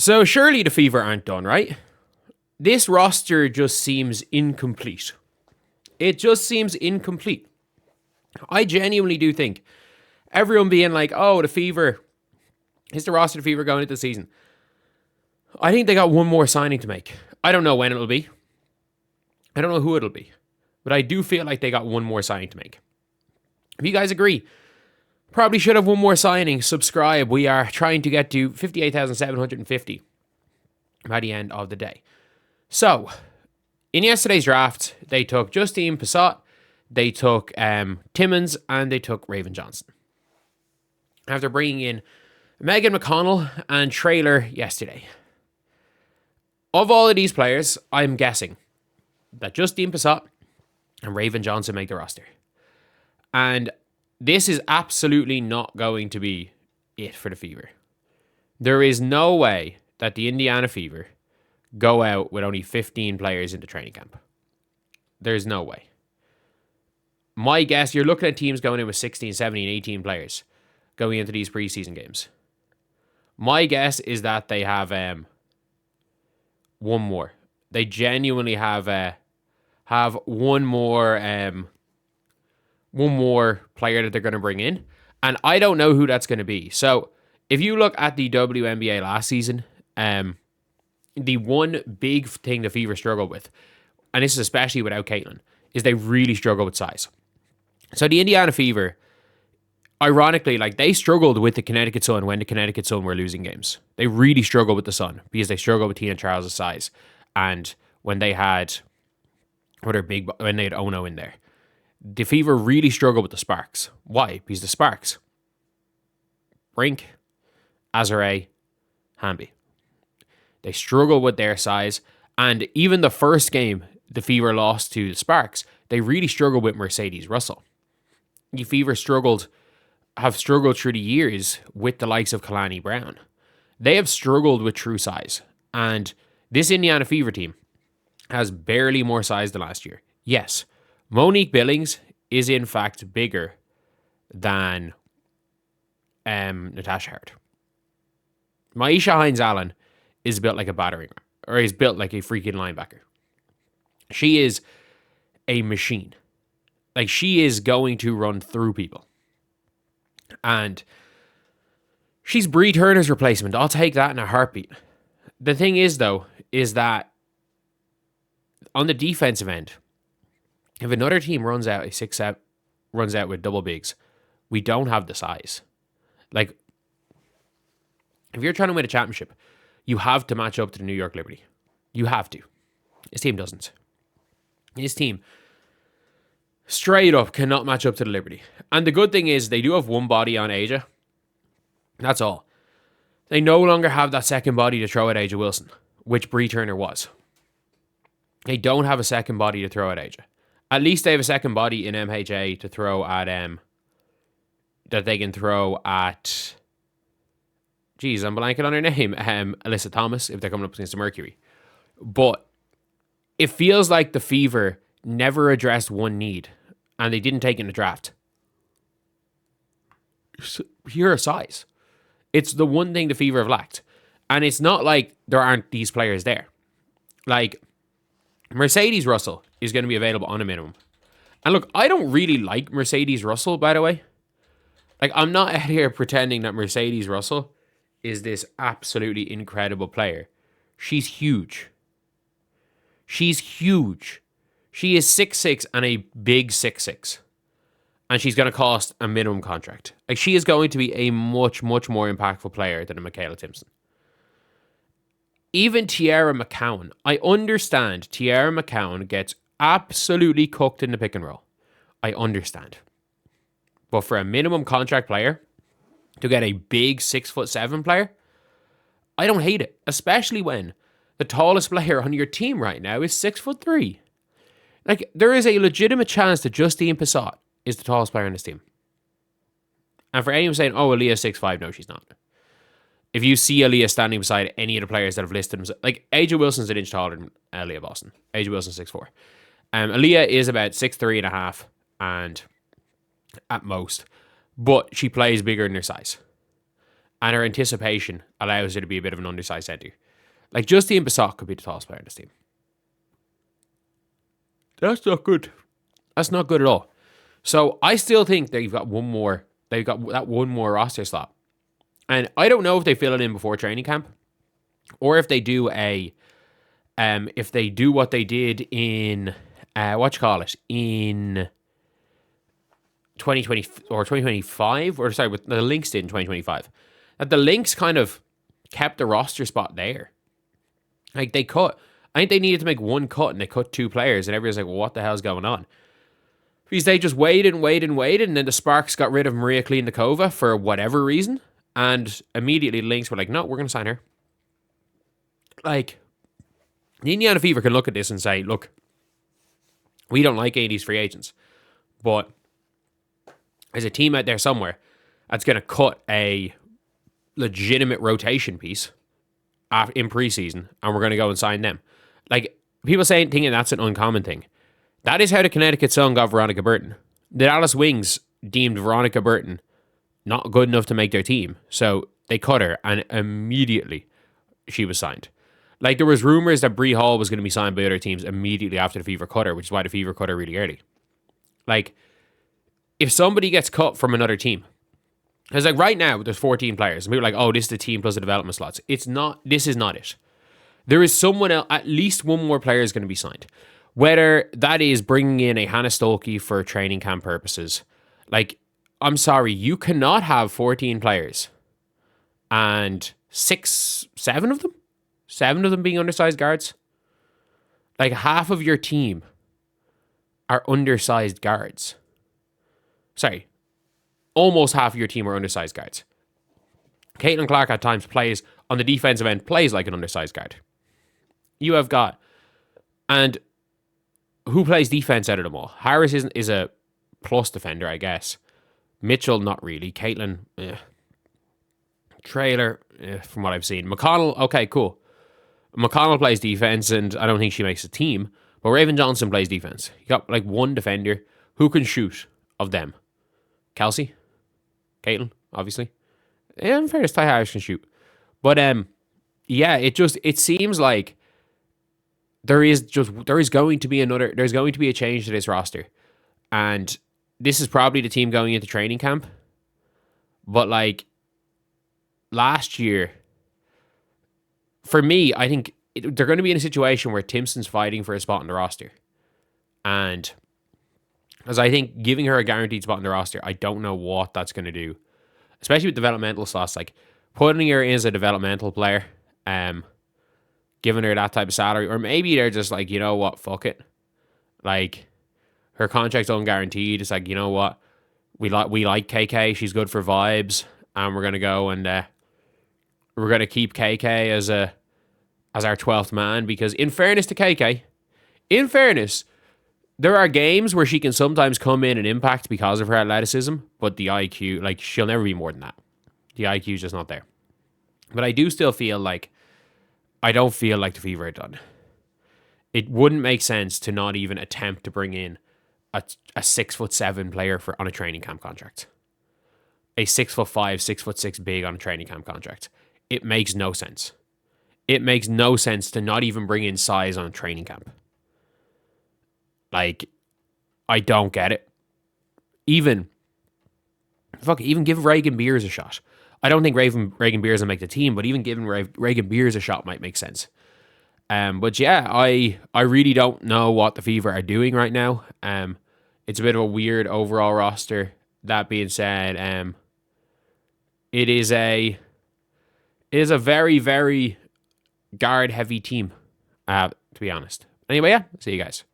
So surely the Fever aren't done, right? This roster just seems incomplete. It just seems incomplete. I genuinely do think everyone being like, oh, the Fever, is the roster the Fever going into the season? I think they got one more signing to make. I don't know when it'll be. I don't know who it'll be. But I do feel like they got one more signing to make. If you guys agree, probably should have one more signing. Subscribe. We are trying to get to 58,750 by the end of the day. So, in yesterday's draft, they took Justine Passat, they took Timmins, and they took Raven Johnson. After bringing in Megan McConnell and Trailer yesterday. Of all of these players, I'm guessing that Justine Passat and Raven Johnson make the roster. And this is absolutely not going to be it for the Fever. There is no way that the Indiana Fever go out with only 15 players into training camp. There's no way. My guess, you're looking at teams going in with 16, 17, 18 players going into these preseason games. My guess is that they have one more. They genuinely have one more player that they're going to bring in. And I don't know who that's going to be. So if you look at the WNBA last season, the one big thing the Fever struggled with, and this is especially without Caitlin, is they really struggle with size. So the Indiana Fever, ironically, like they struggled with the Connecticut Sun when the Connecticut Sun were losing games. They really struggled with the Sun because they struggled with Tina Charles' size. And when they had when they had Ono in there, the Fever really struggled with the Sparks. Why? Because the Sparks, Brink, Azare, Hamby, they struggle with their size. And even the first game the Fever lost to the Sparks, they really struggled with Mercedes Russell. The Fever have struggled through the years with the likes of Kalani Brown. They have struggled with true size. And this Indiana Fever team has barely more size than last year. Yes, Monique Billings is in fact bigger than Natasha Hart. Maisha Hines-Allen is built like a battering ram, or is built like a freaking linebacker. She is a machine. Like, she is going to run through people. And she's Bree Turner's replacement. I'll take that in a heartbeat. The thing is, though, is that on the defensive end, if another team runs out with double bigs, we don't have the size. Like, if you're trying to win a championship, you have to match up to the New York Liberty. You have to. This team doesn't. This team straight up cannot match up to the Liberty. And the good thing is they do have one body on Asia. That's all. They no longer have that second body to throw at Asia Wilson, which Bree Turner was. They don't have a second body to throw at Asia. At least they have a second body in MHA to throw at that they can throw at. Geez, I'm blanking on her name. Alyssa Thomas, if they're coming up against the Mercury. But it feels like the Fever never addressed one need, and they didn't take it in the draft. Pure size. It's the one thing the Fever have lacked. And it's not like there aren't these players there. Like, Mercedes Russell is going to be available on a minimum. And look, I don't really like Mercedes Russell, by the way. Like, I'm not out here pretending that Mercedes Russell is this absolutely incredible player. She's huge. She's huge. She is 6'6" and a big 6'6". And she's going to cost a minimum contract. Like, she is going to be a much, much more impactful player than a Michaela Timpson. Even Tiara McCowan. I understand Tiara McCowan gets absolutely cooked in the pick and roll. I understand. But for a minimum contract player, to get a big 6'7" player, I don't hate it. Especially when the tallest player on your team right now is 6'3". Like, there is a legitimate chance that Justine Passat is the tallest player on this team. And for anyone saying, oh, Aaliyah's 6'5", no, she's not. If you see Aaliyah standing beside any of the players that have listed themselves, like, Angel Wilson's an inch taller than Aaliyah Boston. Angel Wilson's 6'4". Aaliyah is about 6'3.5", and at most. But she plays bigger than her size. and her anticipation allows her to be a bit of an undersized center. Like, Justine Bissott could be the tallest player in this team. That's not good. That's not good at all. So I still think they've got one more. They've got that one more roster slot, and I don't know if they fill it in before training camp, or if they do if they do what they did in in 2020 or 2025, or sorry, with the Lynx did in 2025. That the Lynx kind of kept the roster spot there. Like, they cut. I think they needed to make one cut, and they cut 2 players, and everyone's like, well, what the hell's going on? Because they just waited, and then the Sparks got rid of Maria Klinikova for whatever reason, and immediately the Lynx were like, no, we're going to sign her. Like, the Indiana Fever can look at this and say, look, we don't like any of these free agents, but there's a team out there somewhere that's going to cut a legitimate rotation piece in preseason, and we're going to go and sign them. Like, people thinking that's an uncommon thing. That is how the Connecticut Sun got Veronica Burton. The Dallas Wings deemed Veronica Burton not good enough to make their team, so they cut her, and immediately she was signed. Like, there was rumors that Bree Hall was going to be signed by other teams immediately after the Fever cut her, which is why the Fever cut her really early. Like, if somebody gets cut from another team, because like right now there's 14 players, and people are like, oh, this is the team plus the development slots. It's not. This is not it. There is someone else. At least one more player is going to be signed. Whether that is bringing in a Hannah Stolke for training camp purposes. Like, I'm sorry, you cannot have 14 players and 7 of them being undersized guards. Like, half of your team are undersized guards. Sorry, almost half of your team are undersized guards. Caitlin Clark at times plays on the defensive end, plays like an undersized guard. You have got, and who plays defense out of them all? Harris is a plus defender, I guess. Mitchell, not really. Caitlin, Trailer, from what I've seen. McConnell, okay, cool. McConnell plays defense, and I don't think she makes a team. But Raven Johnson plays defense. You got like one defender who can shoot of them. Kelsey, Caitlin, obviously. Yeah, in fairness, Ty Harris can shoot. But yeah, it seems like there's going to be a change to this roster. And this is probably the team going into training camp. But like last year, for me, I think they're going to be in a situation where Timpson's fighting for a spot in the roster. And as I think giving her a guaranteed spot in the roster, I don't know what that's going to do. Especially with developmental slots, like putting her in as a developmental player, giving her that type of salary, or maybe they're just like, you know what, fuck it. Like, her contract's unguaranteed. It's like, you know what, we like KK. She's good for vibes, and we're gonna go and we're gonna keep KK as our 12th man, because in fairness to KK, there are games where she can sometimes come in and impact because of her athleticism, but the IQ, like, she'll never be more than that. The IQ is just not there. But I do still feel like, I don't feel like the Fever are done. It wouldn't make sense to not even attempt to bring in a 6'7" player on a training camp contract. A 6'5", 6'6" big on a training camp contract. It makes no sense. It makes no sense to not even bring in size on a training camp. Like, I don't get it. Even give Reagan Beers a shot. I don't think Reagan Beers will make the team, but even giving Reagan Beers a shot might make sense. But yeah, I really don't know what the Fever are doing right now. It's a bit of a weird overall roster. That being said, it is a very, very guard heavy team, to be honest. Anyway, yeah, see you guys.